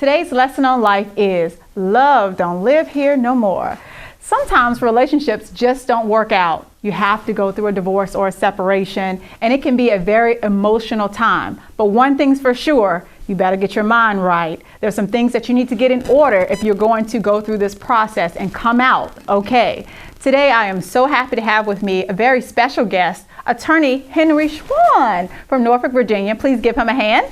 Today's lesson on life is love don't live here no more. Sometimes relationships just don't work out. You have to go through a divorce or a separation, and it can be a very emotional time. But one thing's for sure, you better get your mind right. There's some things that you need to get in order if you're going to go through this process and come out okay. Today, I am so happy to have with me a very special guest, attorney Henry Schwan from Norfolk, Virginia. Please give him a hand.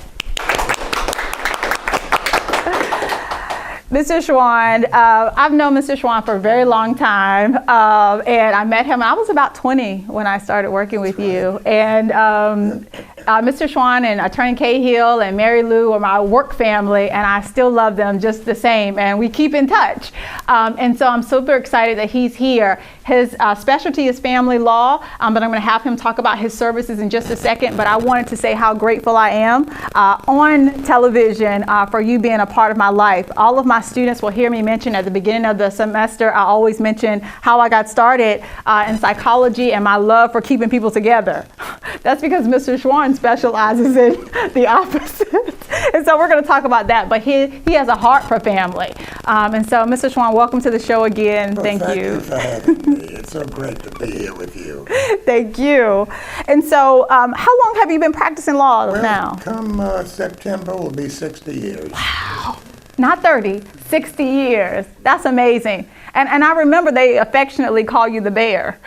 Mr. Schwan, I've known Mr. Schwan for a very long time, and I met him, I was about 20 when I started working with you. And Mr. Schwan and Attorney Cahill and Mary Lou are my work family, and I still love them just the same, and we keep in touch. And so I'm super excited that he's here. His specialty is family law, but I'm going to have him talk about his services in just a second, but I wanted to say how grateful I am on television for you being a part of my life. All of my students will hear me mention at the beginning of the semester, I always mention how I got started in psychology and my love for keeping people together. That's because Mr. Schwan specializes in the opposite. And so we're going to talk about that, but he has a heart for family. And so Mr. Schwan, welcome to the show again. Well, thank you. you For having me. It's so great to be here with you. Thank you. And so how long have you been practicing law now? Come September will be 60 years. Wow. Not 30, 60 years. That's amazing. And I remember they affectionately call you the bear.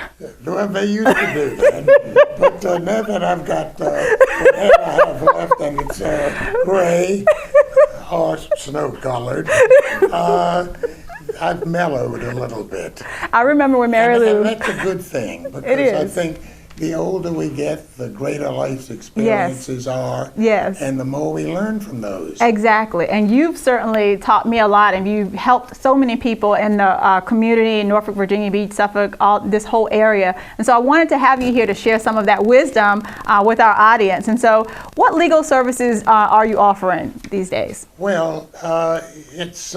Well, they used to do that. But now that I've got what hair I have left and it's gray or snow-colored, I've mellowed a little bit. I remember when Mary Lou... And that's a good thing, because It is. I think the older we get, the greater life's experiences are, Yes. and the more we learn from those. Exactly. And you've certainly taught me a lot, and you've helped so many people in the community in Norfolk, Virginia Beach, Suffolk, this whole area. And so I wanted to have you here to share some of that wisdom with our audience. And so what legal services are you offering these days? Well, it's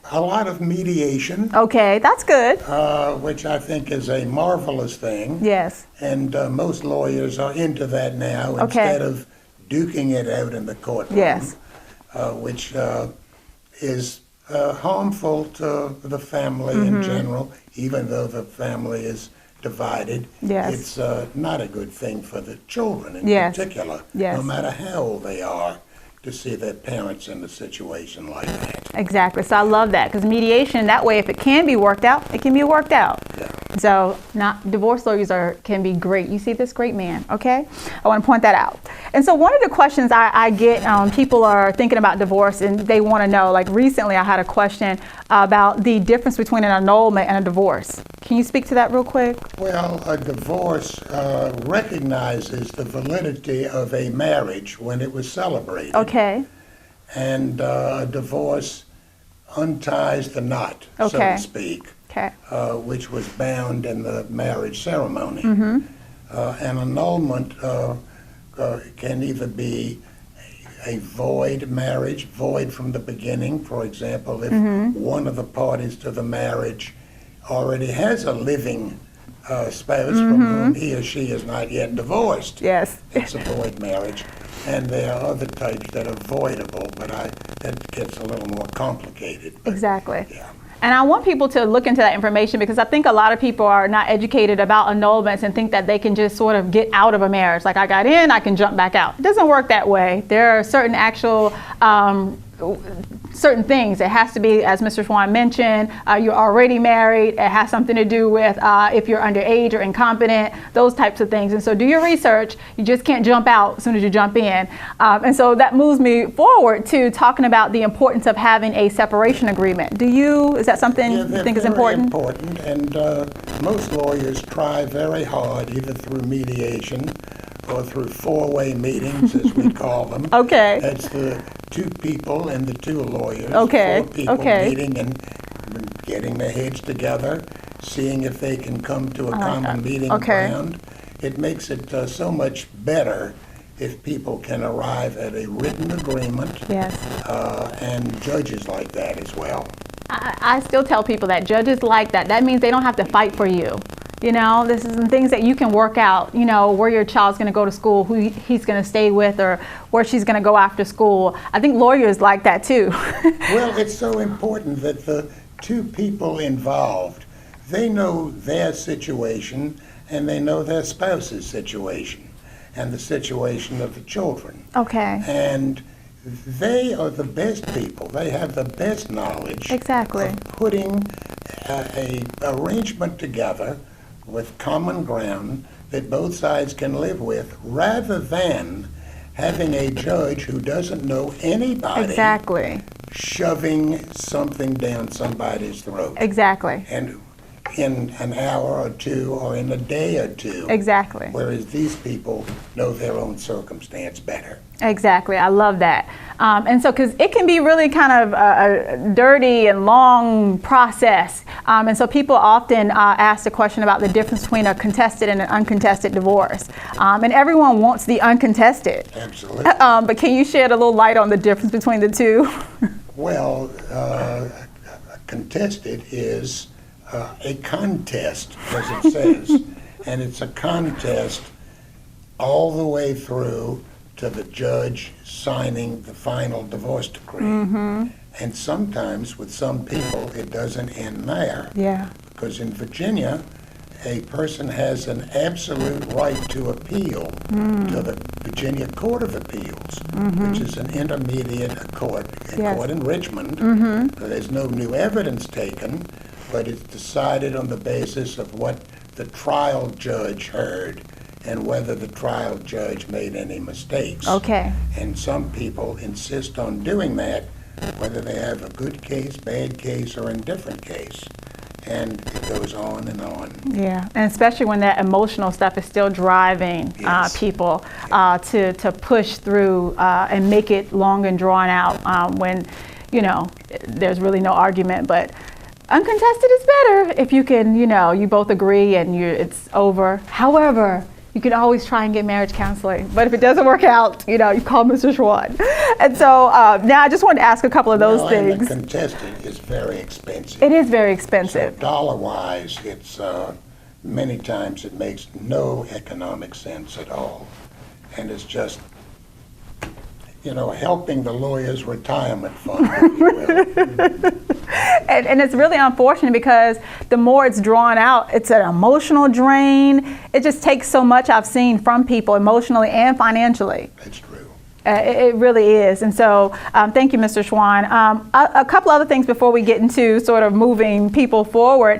a lot of mediation. Okay, that's good. Which I think is a marvelous thing. Yes. And most lawyers are into that now instead of duking it out in the courtroom. Yes. Which is harmful to the family in general, even though the family is divided. Yes. It's not a good thing for the children in particular, Yes. no matter how old they are, to see their parents in a situation like that. Exactly. So I love that, because mediation, that way, if it can be worked out, it can be worked out. Yeah. So divorce lawyers can be great. You see this great man, okay? I want to point that out. And so one of the questions I get, people are thinking about divorce and they want to know, like recently I had a question about the difference between an annulment and a divorce. Can you speak to that real quick? Well, a divorce recognizes the validity of a marriage when it was celebrated. Okay. And a divorce unties the knot, so to speak, which was bound in the marriage ceremony. An annulment can either be a void marriage, void from the beginning. For example, if one of the parties to the marriage already has a living spouse from whom he or she is not yet divorced. Yes. It's a void marriage. And there are other types that are voidable, but that gets a little more complicated. But, Exactly. Yeah. And I want people to look into that information, because I think a lot of people are not educated about annulments and think that they can just sort of get out of a marriage. Like, I got in, I can jump back out. It doesn't work that way. There are certain actual certain things. It has to be, as Mr. Schwan mentioned, you're already married. It has something to do with if you're underage or incompetent, those types of things. And so do your research. You just can't jump out as soon as you jump in. And so that moves me forward to talking about the importance of having a separation agreement. Is that something you think is important? Very important, and most lawyers try very hard, either through mediation or through four-way meetings, as we call them. Okay. That's the two people and the two lawyers. Okay. Four people meeting and getting their heads together, seeing if they can come to a common meeting ground. It makes it so much better if people can arrive at a written agreement. Yes. And judges like that as well. I still tell people that judges like that. That means they don't have to fight for you. You know, this is some things that you can work out, you know, where your child's going to go to school, who he's going to stay with, or where she's going to go after school. I think lawyers like that too. Well, it's so important that the two people involved, they know their situation and they know their spouse's situation and the situation of the children. Okay. And they are the best people. They have the best knowledge Exactly. of putting a arrangement together with common ground that both sides can live with, rather than having a judge who doesn't know anybody Exactly. shoving something down somebody's throat. Exactly. And in an hour or two or in a day or two. Exactly. Whereas these people know their own circumstance better. Exactly. I love that. And so, because it can be really kind of a dirty and long process. And so people often ask the question about the difference between a contested and an uncontested divorce. And everyone wants the uncontested. Absolutely. But can you shed a little light on the difference between the two? Well, contested is a contest, as it says. And it's a contest all the way through to the judge signing the final divorce decree. Mm-hmm. And sometimes with some people it doesn't end there. Yeah. Because in Virginia, a person has an absolute right to appeal to the Virginia Court of Appeals, which is an intermediate court, court in Richmond. There's no new evidence taken, but it's decided on the basis of what the trial judge heard and whether the trial judge made any mistakes. Okay. And some people insist on doing that, whether they have a good case, bad case, or indifferent case. And it goes on and on. Yeah, and especially when that emotional stuff is still driving people to push through and make it long and drawn out when, you know, there's really no argument. But uncontested is better if you can, you know, you both agree and it's over. However, you can always try and get marriage counseling. But if it doesn't work out, you know, you call Mr. Schwan. And so now I just wanted to ask a couple of those things. And the contested is very expensive. It is very expensive. So dollar-wise, it's many times it makes no economic sense at all. And it's just, you know, helping the lawyer's retirement fund, if you will. And it's really unfortunate because the more it's drawn out, it's an emotional drain. It just takes so much I've seen from people emotionally and financially. That's true. It really is. And so thank you, Mr. Schwan. A couple other things before we get into sort of moving people forward.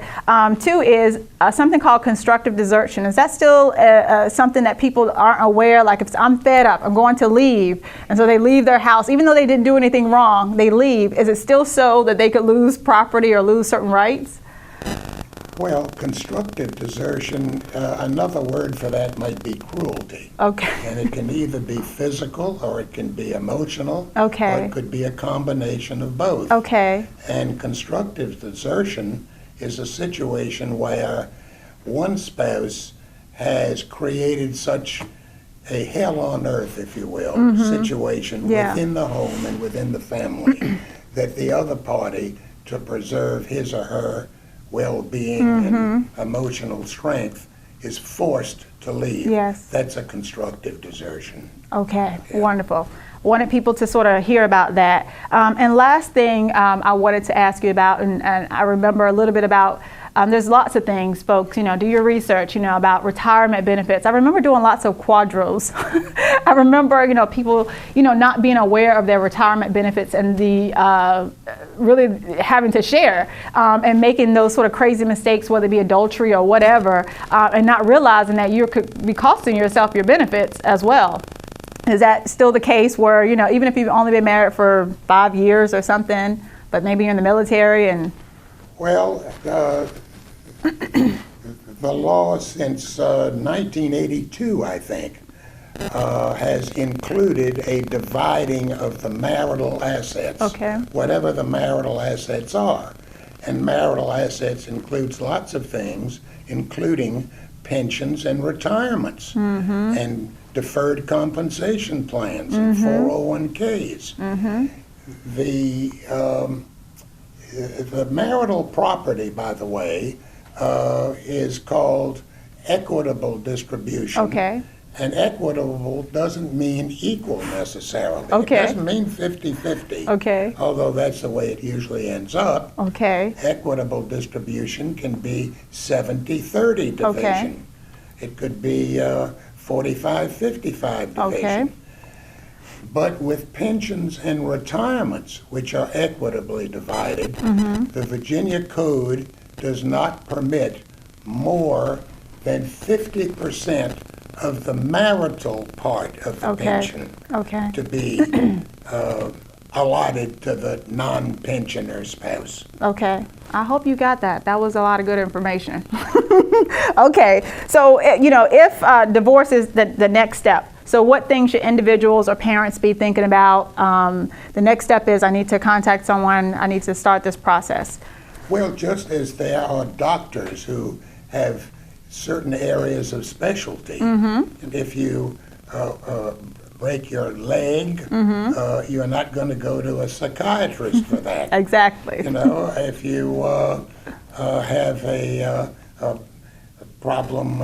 Two is something called constructive desertion. Is that still something that people aren't aware? Like if I'm fed up, I'm going to leave. And so they leave their house, even though they didn't do anything wrong, they leave. Is it still so that they could lose property or lose certain rights? Well, constructive desertion, another word for that might be cruelty. Okay. And it can either be physical or it can be emotional. Okay. Or it could be a combination of both. Okay. And constructive desertion is a situation where one spouse has created such a hell on earth, if you will, situation within the home and within the family that the other party, to preserve his or her well-being and emotional strength, is forced to leave. Yes. That's a constructive desertion. Okay, wonderful. Wanted people to sort of hear about that. And last thing I wanted to ask you about, and I remember a little bit about, there's lots of things, folks, you know, do your research, you know, about retirement benefits. I remember doing lots of quadros. I remember, you know, people, you know, not being aware of their retirement benefits and the really having to share and making those sort of crazy mistakes, whether it be adultery or whatever, and not realizing that you could be costing yourself your benefits as well. Is that still the case where, you know, even if you've only been married for 5 years or something, but maybe you're in the military and... Well, the law since 1982, I think, has included a dividing of the marital assets, whatever the marital assets are. And marital assets includes lots of things, including pensions and retirements, and deferred compensation plans and 401ks. The marital property, by the way, is called equitable distribution. Okay. And equitable doesn't mean equal necessarily. Okay. It doesn't mean 50-50. Okay. Although that's the way it usually ends up. Okay. Equitable distribution can be 70-30 division. Okay. It could be 45-55 division. Okay. But with pensions and retirements, which are equitably divided, the Virginia Code does not permit more than 50% of the marital part of the pension to be allotted to the non-pensioner spouse. Okay. I hope you got that. That was a lot of good information. Okay. So, if divorce is the next step, so what things should individuals or parents be thinking about? The next step is I need to contact someone. I need to start this process. Well, just as there are doctors who have certain areas of specialty, and if you break your leg, you're not going to go to a psychiatrist for that. Exactly. If you have a problem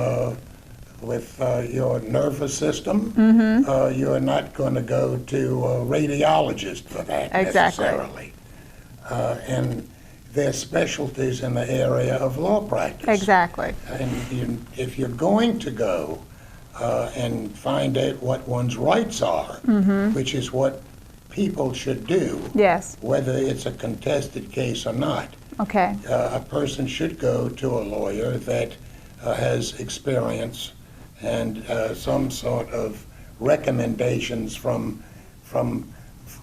with your nervous system, you're not going to go to a radiologist for that necessarily. And there's specialties in the area of law practice. Exactly. And if you're going to go and find out what one's rights are, which is what people should do, Yes. whether it's a contested case or not, Okay. a person should go to a lawyer that has experience and some sort of recommendations from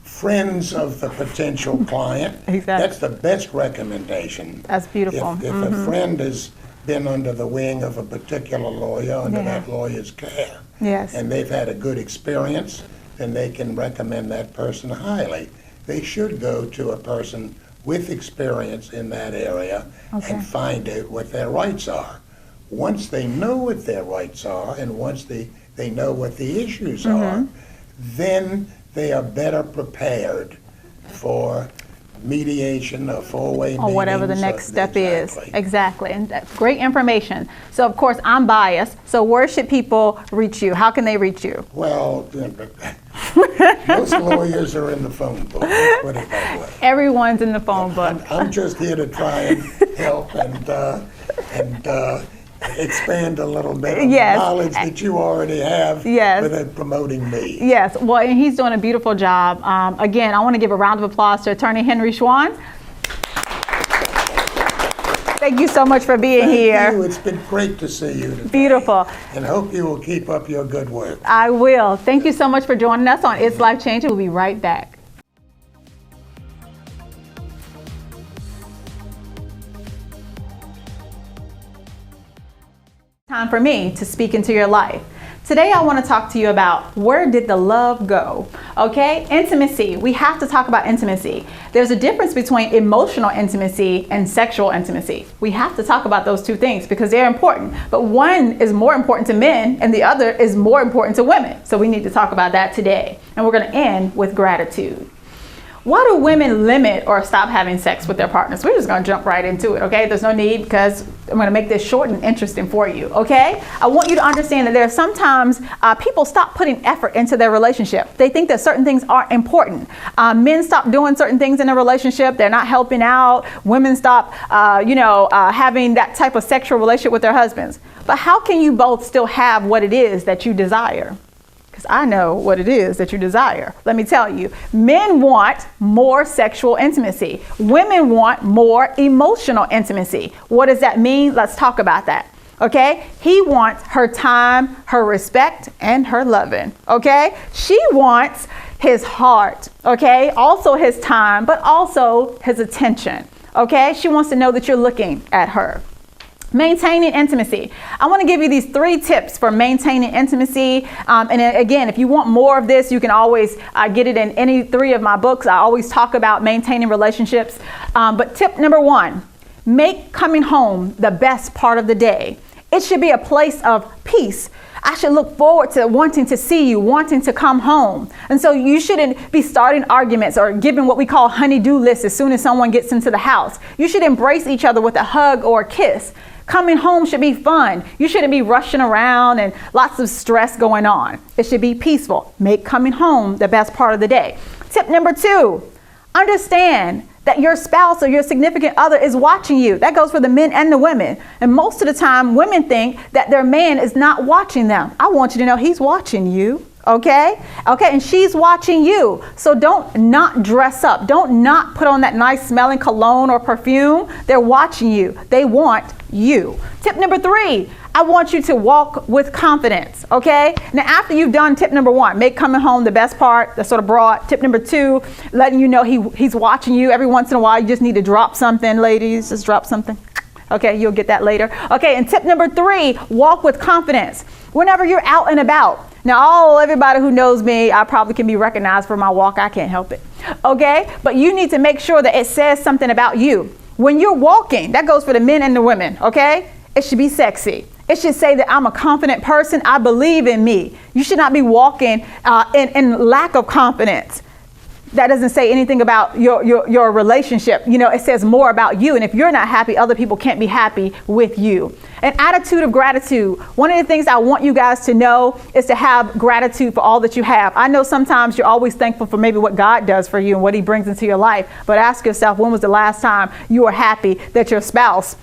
friends of the potential client. Exactly. That's the best recommendation. That's beautiful. If a friend has been under the wing of a particular lawyer, under that lawyer's care, Yes. and they've had a good experience, then they can recommend that person highly. They should go to a person with experience in that area and find out what their rights are. Once they know what their rights are and once they know what the issues are, then they are better prepared for mediation or four-way meetings. Or whatever the next step is. Exactly. Exactly. And that's great information. So, of course, I'm biased. So where should people reach you? How can they reach you? Well, most lawyers are in the phone book. Let's put it that way. Everyone's in the phone book. I'm just here to try and help and expand a little bit on the knowledge that you already have without promoting me. Yes, well, and he's doing a beautiful job. Again, I want to give a round of applause to Attorney Henry Schwan. Thank you so much for being here. Thank you. It's been great to see you today. Beautiful. And hope you will keep up your good work. I will. Thank you so much for joining us on It's Life Changing. We'll be right back. Time for me to speak into your life. Today I want to talk to you about where did the love go? Okay, intimacy. We have to talk about intimacy. There's a difference between emotional intimacy and sexual intimacy. We have to talk about those two things because they're important. But one is more important to men and the other is more important to women. So we need to talk about that today. And we're going to end with gratitude. Why do women limit or stop having sex with their partners? We're just going to jump right into it, okay? There's no need because I'm going to make this short and interesting for you, okay? I want you to understand that there are sometimes people stop putting effort into their relationship. They think that certain things aren't important. Men stop doing certain things in a relationship. They're not helping out. Women stop, having that type of sexual relationship with their husbands. But how can you both still have what it is that you desire? Because I know what it is that you desire. Let me tell you, men want more sexual intimacy. Women want more emotional intimacy. What does that mean? Let's talk about that. Okay? He wants her time, her respect, and her loving. Okay? She wants his heart. Okay? Also his time, but also his attention. Okay? She wants to know that you're looking at her. Maintaining intimacy. I want to give you these 3 tips for maintaining intimacy. And again, if you want more of this, you can always get it in any 3 of my books. I always talk about maintaining relationships. But tip number 1, make coming home the best part of the day. It should be a place of peace. I should look forward to wanting to see you, wanting to come home. And so you shouldn't be starting arguments or giving what we call honey-do lists as soon as someone gets into the house. You should embrace each other with a hug or a kiss. Coming home should be fun. You shouldn't be rushing around and lots of stress going on. It should be peaceful. Make coming home the best part of the day. Tip number 2, understand that your spouse or your significant other is watching you. That goes for the men and the women. And most of the time, women think that their man is not watching them. I want you to know he's watching you. Okay, and she's watching you. So don't not dress up. Don't not put on that nice smelling cologne or perfume. They're watching you. They want you. Tip number 3, I want you to walk with confidence. Okay, now after you've done tip number 1, make coming home the best part, that's sort of broad. Tip number 2, letting you know he's watching you. Every once in a while, you just need to drop something, ladies. Just drop something. Okay, you'll get that later. Okay, and tip number 3, walk with confidence. Whenever you're out and about. Now, everybody who knows me, I probably can be recognized for my walk. I can't help it. Okay, but you need to make sure that it says something about you. When you're walking, that goes for the men and the women, okay? It should be sexy. It should say that I'm a confident person. I believe in me. You should not be walking in lack of confidence. That doesn't say anything about your relationship. You know, it says more about you. And if you're not happy, other people can't be happy with you. An attitude of gratitude. One of the things I want you guys to know is to have gratitude for all that you have. I know sometimes you're always thankful for maybe what God does for you and what he brings into your life. But ask yourself, when was the last time you were happy that your spouse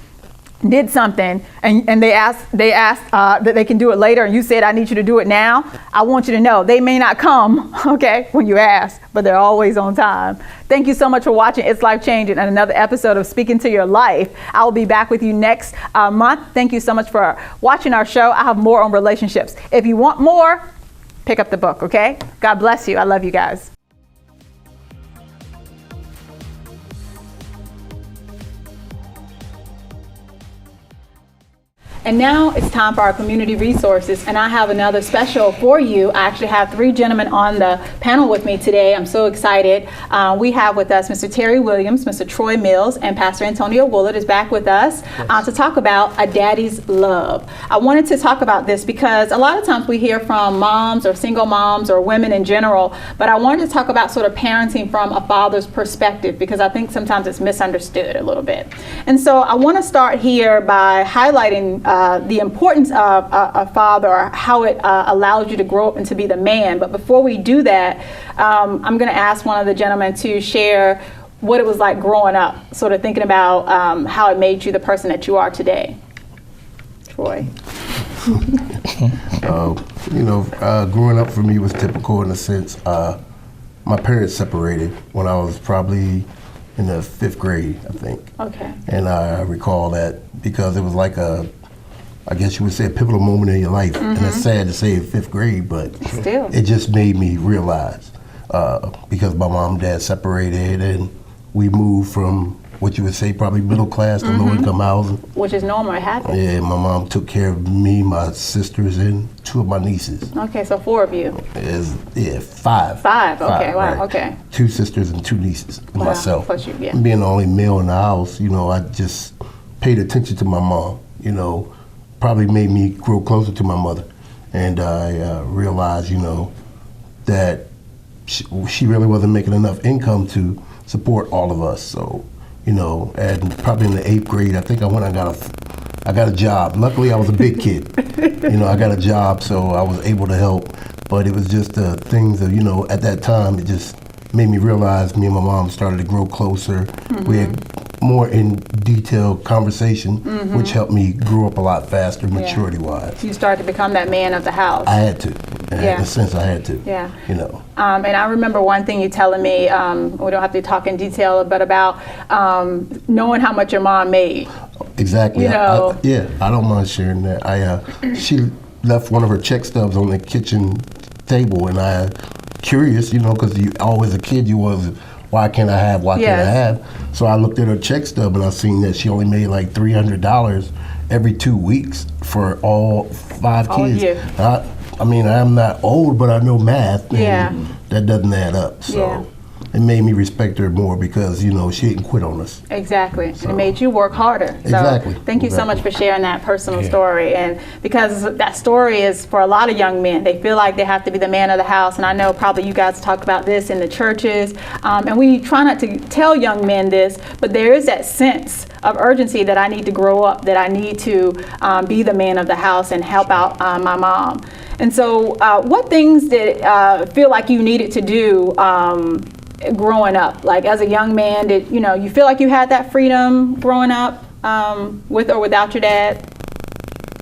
did something and they asked that they can do it later and you said, I need you to do it now? I want you to know they may not come, okay, when you ask, but they're always on time. Thank you so much for watching It's Life Changing and another episode of Speaking to Your Life. I will be back with you next month. Thank you so much for watching our show. I have more on relationships. If you want more, pick up the book, okay? God bless you. I love you guys. And now it's time for our community resources, and I have another special for you. I actually have 3 gentlemen on the panel with me today. I'm so excited. We have with us Mr. Terry Williams, Mr. Troy Mills, and Pastor Antonio Woolard is back with us to talk about a daddy's love. I wanted to talk about this because a lot of times we hear from moms or single moms or women in general, but I wanted to talk about sort of parenting from a father's perspective because I think sometimes it's misunderstood a little bit. And so I want to start here by highlighting the importance of a father, or how it allows you to grow up and to be the man. But before we do that, I'm going to ask one of the gentlemen to share what it was like growing up, sort of thinking about how it made you the person that you are today. Troy. Growing up for me was typical in a sense. My parents separated when I was probably in the 5th grade, I think. Okay. And I recall that because it was like I guess you would say a pivotal moment in your life. Mm-hmm. And it's sad to say in 5th grade, but still, it just made me realize because my mom and dad separated and we moved from what you would say probably middle class to low income housing. Which is normal, it happens. Yeah, my mom took care of me, my sisters, and 2 of my nieces. Okay, so 4 of you. 5. 5, okay, wow, right. Okay. 2 sisters and 2 nieces, and myself. Plus you, yeah. Being the only male in the house, I just paid attention to my mom, probably made me grow closer to my mother. And I realized, that she really wasn't making enough income to support all of us. So, and probably in the 8th grade, I think I got a job. Luckily, I was a big kid. I got a job, so I was able to help. But it was just things that, at that time, it just made me realize me and my mom started to grow closer. Mm-hmm. We had more in detailed conversation, which helped me grow up a lot faster, maturity-wise. You started to become that man of the house. I had to. In a sense, I had to. Yeah. And I remember one thing you telling me, we don't have to talk in detail, but about knowing how much your mom made. Exactly. I don't mind sharing that. She left one of her check stubs on the kitchen table, and I, curious, because you always a kid, you was, why can't I have, why can't I have? So I looked at her check stub and I seen that she only made like $300 every 2 weeks for all 5 kids. I'm not old, but I know math, and that doesn't add up. So it made me respect her more because, you know, she didn't quit on us. Exactly. And it made you work harder. So Exactly. Thank you so much for sharing that personal story. And because that story is for a lot of young men, they feel like they have to be the man of the house. And I know probably you guys talk about this in the churches. And we try not to tell young men this, but there is that sense of urgency that I need to grow up, that I need to be the man of the house and help out my mom. And so what things did feel like you needed to do growing up? Like as a young man, did you feel like you had that freedom growing up with or without your dad?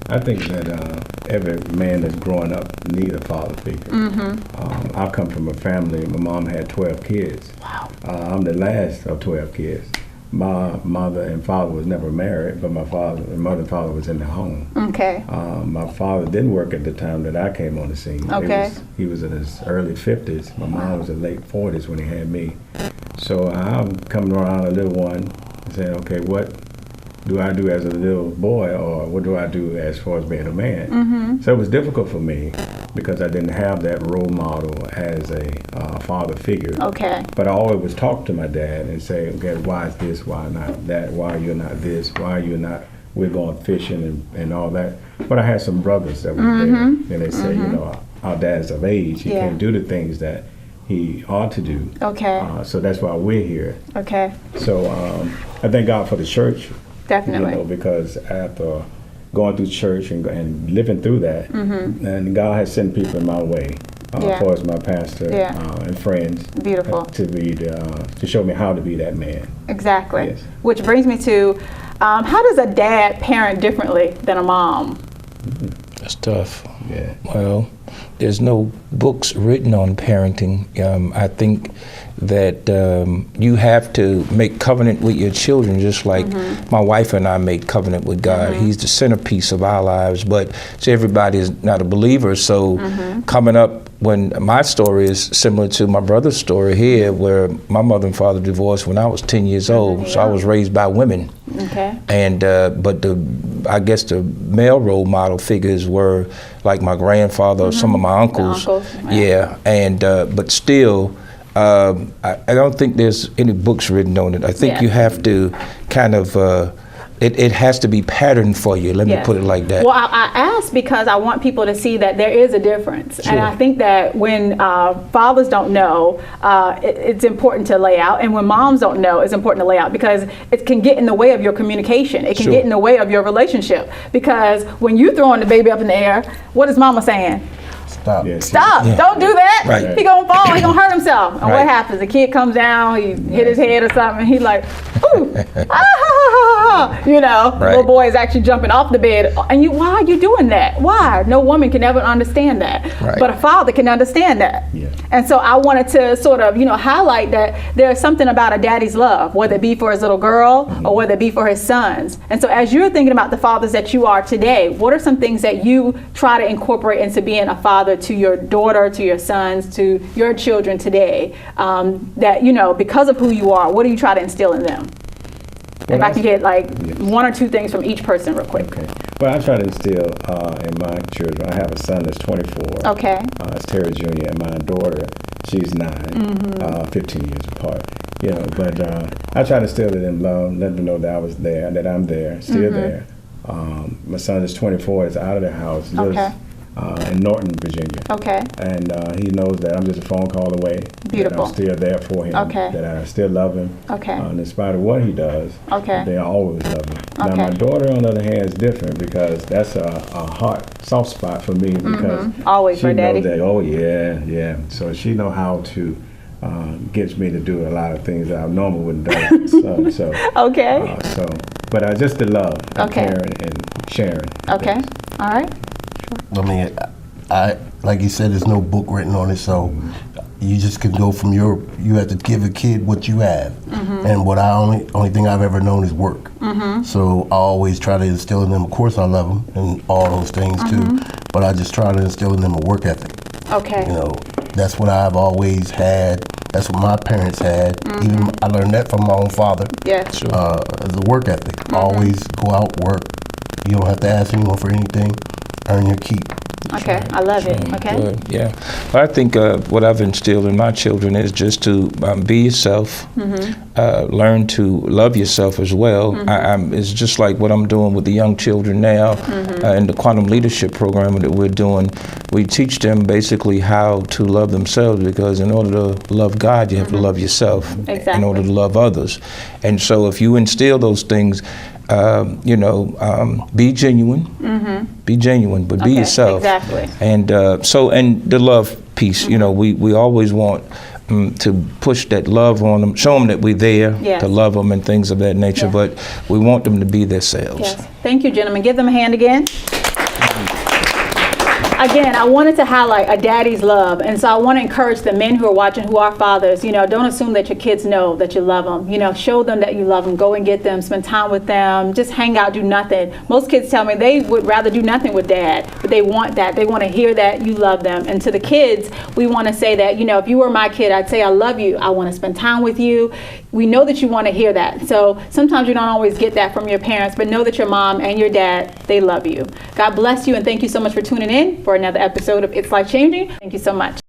I think that every man that's growing up needs a father figure. I come from a family, my mom had 12 kids. Wow. I'm the last of 12 kids. My mother and father was never married, but my mother and father was in the home. Okay. My father didn't work at the time that I came on the scene. Okay. He was in his early 50s. My mom was in late 40s when he had me. So I'm coming around a little one and saying, okay, what do I do as a little boy, or what do I do as far as being a man? So it was difficult for me because I didn't have that role model as a father figure. Okay. But I always was talk to my dad and say, okay, why is this, why not that, why you're not this, why you're not, we're going fishing and all that. But I had some brothers that were there, and they said, you know, our dad's of age, he can't do the things that he ought to do. Okay. So that's why we're here. Okay. So I thank God for the church. Definitely. You know, because after going through church and living through that, and God has sent people in my way, as far as my pastor and friends. Beautiful. To show me how to be that man. Exactly. Yes. Which brings me to, how does a dad parent differently than a mom? That's tough. Yeah. Well, there's no books written on parenting. I think that you have to make covenant with your children, just like my wife and I made covenant with God. He's the centerpiece of our lives, but everybody is not a believer. So coming up, when my story is similar to my brother's story here, where my mother and father divorced when I was 10 years old, so I was raised by women. Okay. And but I guess the male role model figures were like my grandfather or some of my uncles. Yeah, and but still, I don't think there's any books written on it. I think you have to kind of. It has to be patterned for you. Let me put it like that. Well, I ask because I want people to see that there is a difference. Sure. And I think that when fathers don't know, it's important to lay out. And when moms don't know, it's important to lay out because it can get in the way of your communication. It can get in the way of your relationship. Because when you throwing the baby up in the air, what is mama saying? Stop. Yeah, Stop! Don't do that. Right. He gonna fall. He gonna hurt himself. And what happens? The kid comes down. He hit his head or something. And he's like, ooh, you know. Little boy is actually jumping off the bed. And why are you doing that? Why? No woman can ever understand that. Right. But a father can understand that. Yeah. And so I wanted to sort of, highlight that there's something about a daddy's love, whether it be for his little girl or whether it be for his sons. And so as you're thinking about the fathers that you are today, what are some things that you try to incorporate into being a father to your daughter, to your sons, to your children today, that, because of who you are, what do you try to instill in them? If I can get one or two things from each person real quick. Okay. Well, I try to instill in my children. I have a son that's 24. Okay. It's Terry Jr. and my daughter, she's 9, 15 years apart. But I try to instill it in love, let them know that I was there, that I'm there, still there. My son is 24, is out of the house, lives in Norton, Virginia. Okay. And he knows that I'm just a phone call away. Beautiful. That I'm still there for him. Okay. That I still love him. Okay. And in spite of what he does, they always love him. Now my daughter, on the other hand, is different because that's a heart, soft spot for me because always for daddy. She knows that, yeah. So she know how to gets me to do a lot of things that I normally wouldn't do. So okay. But just the love, and caring and sharing. Okay. All right. I mean, I like you said, there's no book written on it, so you just can go from you have to give a kid what you have. And what only thing I've ever known is work. So I always try to instill in them, of course I love them and all those things too, but I just try to instill in them a work ethic. Okay. That's what I've always had. That's what my parents had. Even I learned that from my own father. Yeah. Sure. The work ethic. Always go out, work. You don't have to ask anyone for anything. Earn your keep. Okay, I love it. Okay. Good, yeah. Well, I think what I've instilled in my children is just to be yourself, learn to love yourself as well. It's just like what I'm doing with the young children now in the Quantum Leadership program that we're doing. We teach them basically how to love themselves, because in order to love God, you have to love yourself in order to love others. And so if you instill those things, be genuine. Be genuine, but be yourself. Exactly. And and the love piece, we always want to push that love on them, show them that we're there to love them and things of that nature, but we want them to be themselves. Yes. Thank you, gentlemen. Give them a hand again. Again, I wanted to highlight a daddy's love, and so I want to encourage the men who are watching, who are fathers, don't assume that your kids know that you love them. Show them that you love them. Go and get them, spend time with them, just hang out, do nothing. Most kids tell me they would rather do nothing with dad, but they want that. They want to hear that you love them. And to the kids, we want to say that, if you were my kid, I'd say I love you. I want to spend time with you. We know that you want to hear that. So sometimes you don't always get that from your parents, but know that your mom and your dad, they love you. God bless you, and thank you so much for tuning in for another episode of It's Life Changing. Thank you so much.